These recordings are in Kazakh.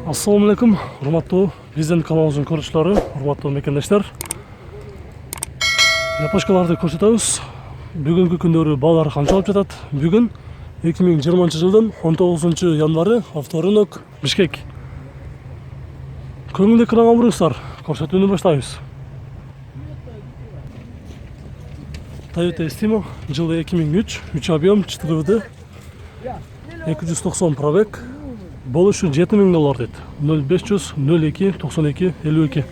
Assalamu alaikum, hurmatli Prezident kanalımızın ko'ruvchilari, hurmatli mekandashlar. Yapashkalarni ko'rsatamiz. Bugungi kundagi bolalar qancha olib ketadi? Bugun 2020-yildan 19-yanvari avtorынок Bishkek. Ko'ngilli ekran bo'ringizlar. Ko'rsatuvni boshlaymiz. Toyota Estimo, yılı 2003, 3 объем, 4 vd, 290 пробег, bo'lышы $7000 dedi. 0500 02 92 52.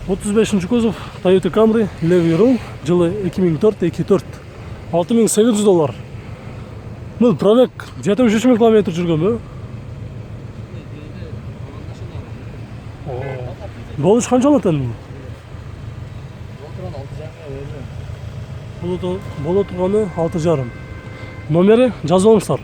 $35 kuzov Toyota Camry, levый rul, yılı 2004 24. $6800. Bu pробег 73.000 km жүрген бе? Болыш қанша алады енді? Бола тұрғаны 6,5. Номері жазып алыңыздар.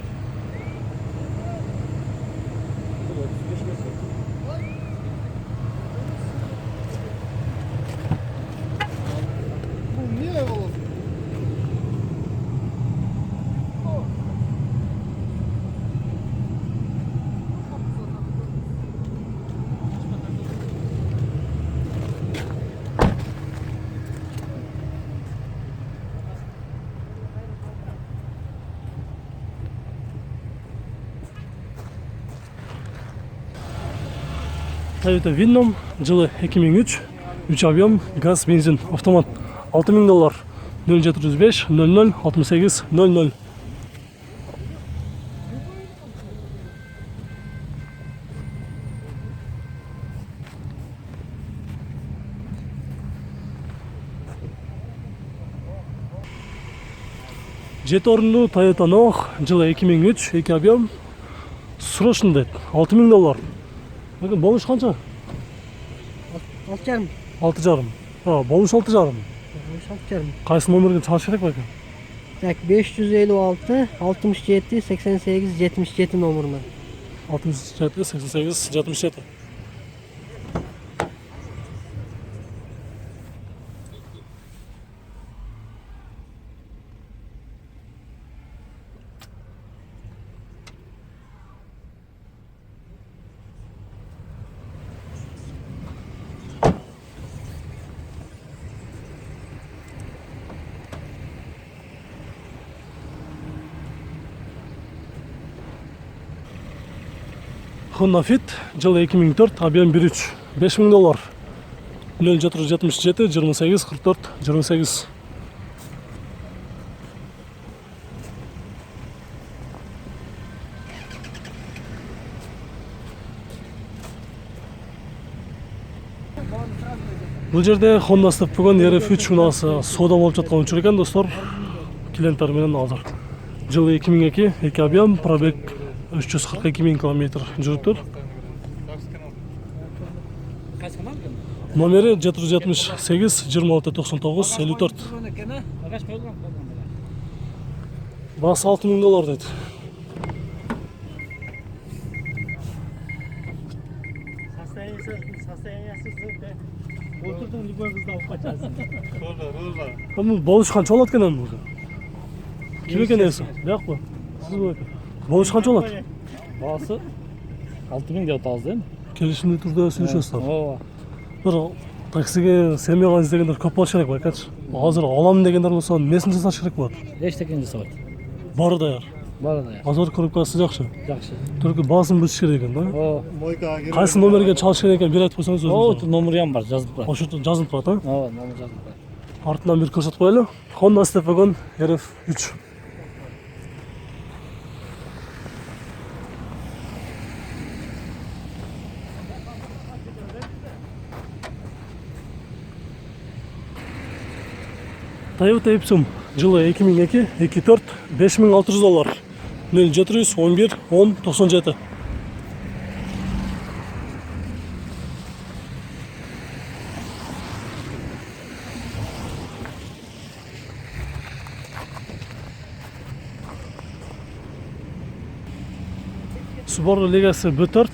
Toyota Vinnom, yılı 2003, 3 объем, gaz, benzin, avtomat, $6000, 0705 00 68 00. Жеті орынlı Toyota Noh, yılı 2003, 2 объем, срочный dedi, $6000. Bakın boluş kaça? 6,5. 6,5. Ha, boluş 6,5. Boluş 6,5. Qaysı nomerga çağırış gerek bakın? Tak 556 67 88 77 numarına. 67 88 77. Honda Fit, yılı 2004, объем 1.3, $5000, 0777 28 44 28. Бұл жерде Honda Step бүгін RF3 мынасы сода болып жатқан учур екен, достар. Клиенттер менен алдар. Yılı 2002, 2 объем, пробег 342.000 km жүріп тұр. Номері 778 26 99 54. Басы $6000 dedi. Oturdum libor kızda alıp kaçarsın. Ama boluş kaç oladı kenan burada? Kim eken esi? Yok mu? Siz bu eken. Boluş kaç oladı? Bası 6.000 деп атабыз да. Келишимде турда сүйлөшөсүздөр. Ооба. Бир таксиге семьяга издегендер көп болуш керек байкачы. Азыр алам дегендер болсо эмнесин жасаш керек болот? Эчтекени жасабайт. Бары даяр. Бары даяр. Азыр коробкасы жакшы. Жакшы. Только баасын бүтүш керек экен да. Ооба. Кайсы номерге чалыш керек экенин бир айтып койсоңуз Ооба, өзүңүз. номери бар, жазылып турат. Ошо жазылып турат, а? Ооба, номер жазылып турат. Артынан бир көрсөтүп коелу. Honda Step Wagon RF3. Toyota Epsom, yılı 2002, 24, $5600, 0711 10 97. Subaru Legacy B4,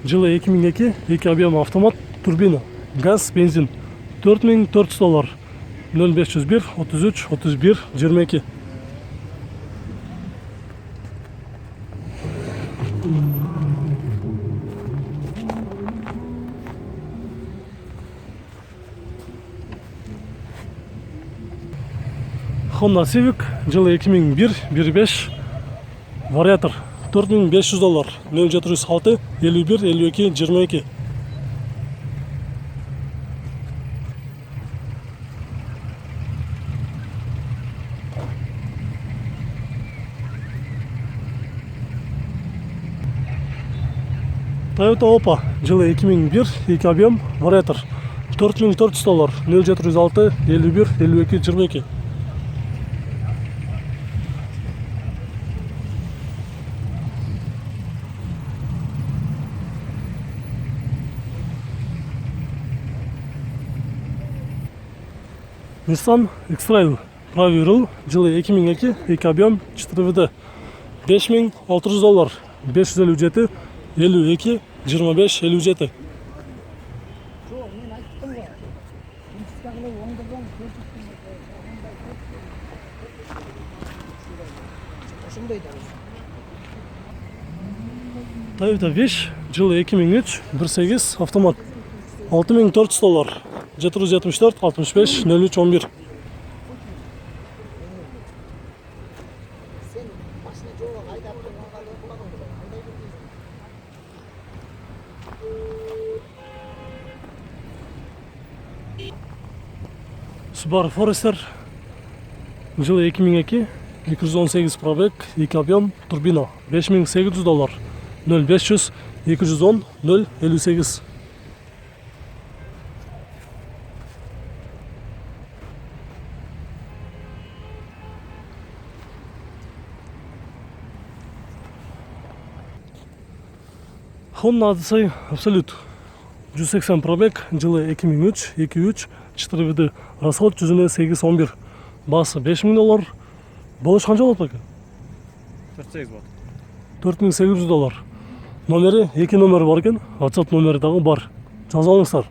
Жылы 2002, 2 объем автомат, турбина, газ, бензин. $4400. 0501 33 31 22. Honda Civic, жылы 2001, 1.5, вариатор, $4500. 0706 51 52 22. Toyota Oppa, жылы 2001, 2 объем, вариатор, $4400. 0706 51 52 22. Nissan X-Trail, правый руль, жылы 2002, 2 объем, 4WD, $5600. 557 52 25 57. Toyota Wish, жылы 2003, 1.8, автомат, $6400. 774 65 03 11. Subaru Forester, жылы 2002, 218 пробег, 2 объем, турбина, $5800. 0500 210 058. Honda Odyssey Absolute, 180 пробег, жылы 2003, 2.3, 4WD, расход жүзіне 811, басы $5000, болыш қанша болады екен? 48 болады. $4800. Номері, 2 номері бар екен, WhatsApp номері дағы бар. Жаза алыңыздар.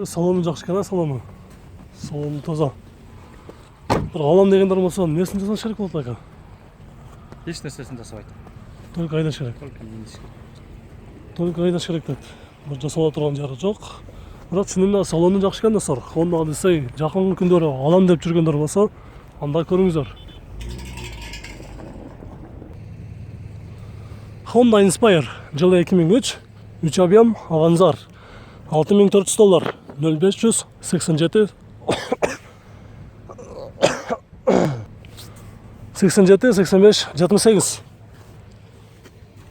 Салоны жақсы екен, салоны. Салоны таза. Бір алам дегендер болса, несін жасау керек болды екен? Еш нәрсесін жасамайды. Только айдаш керек. Только айдаш керек деді. Бір жасала тұрған жері жоқ. Бірақ шынында салоны жақсы екен достар. Honda Odyssey жақын күндері алам деп жүргендер болса, анда көріңіздер. Honda Inspire, жылы 2003, 3 объем, Avanzar, $6400. 0500 87 87 85 78.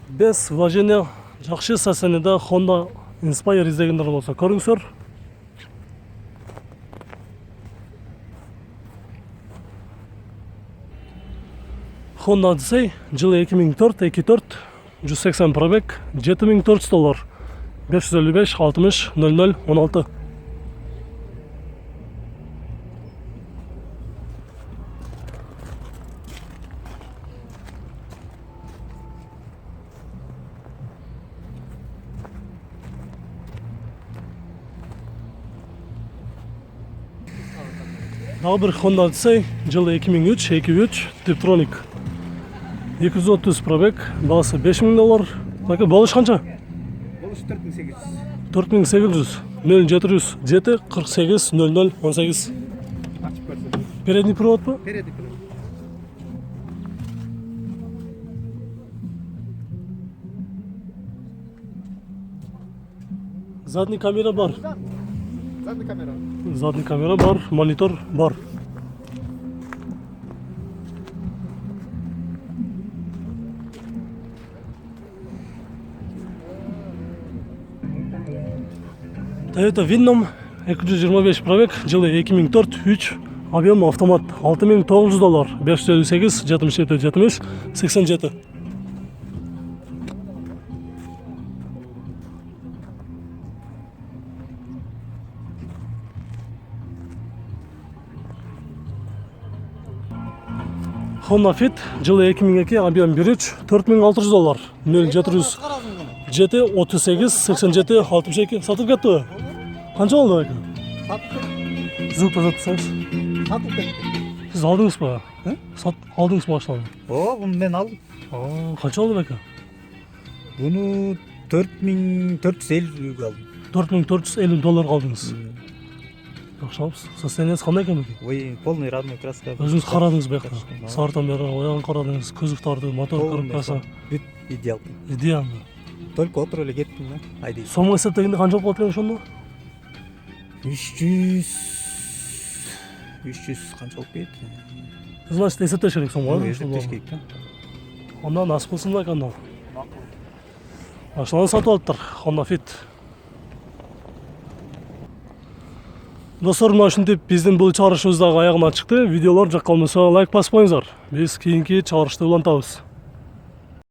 Без вложения жақсы состояниеда Honda Inspire іздегендер болса көріңіздер. Honda Odyssey, жылы 2004, 2.4, 180 пробег, $7400. 555 60 00 16. Daha bir Honda Odyssey, жылы 2003, 2.3, Tiptronic. 230 пробег, бағасы $5000. Bakın болыш қанша? Болуш 4800. 4800. 0700 7 48 00 18. Açıp görсөң. Передний привод па? Передний привод. Задний камера бар. Задний камера. Задний камера бар, монитор бар. Toyota Vinom 225 пробег, жылы 2004, 3, объем автомат, $6900, 558 77 70 87. Honda Fit жылы 2002 объем 1.3 $4600. 0700 7 38 87 62 сатып кетті. Қанша болды бәке? Sattım. Звукты жатсаңыз. Satıp etti. Сіз алдыңыз ба? Алдыңыз ба машинаны? O bunu ben aldım. Қанша болды бәке? Bunu 4450 aldım. $4450 алдыңыз. Жақшамыз. Состояниесі қандай екен бәке? Ой, полный родной краска. Өзіңіз қарадыңыз ба жақта? Конечно, да. Сартан бері ояғын қарадыңыз, көзіқтарды, мотор Полный коробкасы. Бүт идеал. Идеально. Только отыр эле кеттим да. Айди. Сома есептегенде қанша болады екен ошондо? 300 қанша алып кетті? Значит, есептеш керек сома. Есептеш керек да. Онда насып болсын да екен. Машинаны сатып алыптыр. Honda Fit. Достор, мына ушинтип биздин бул чыгарышыбыз дагы аягына чыкты. Видеолор жаккан болсо лайк баспаңыздар. Биз кийинки чыгарышты улантабыз.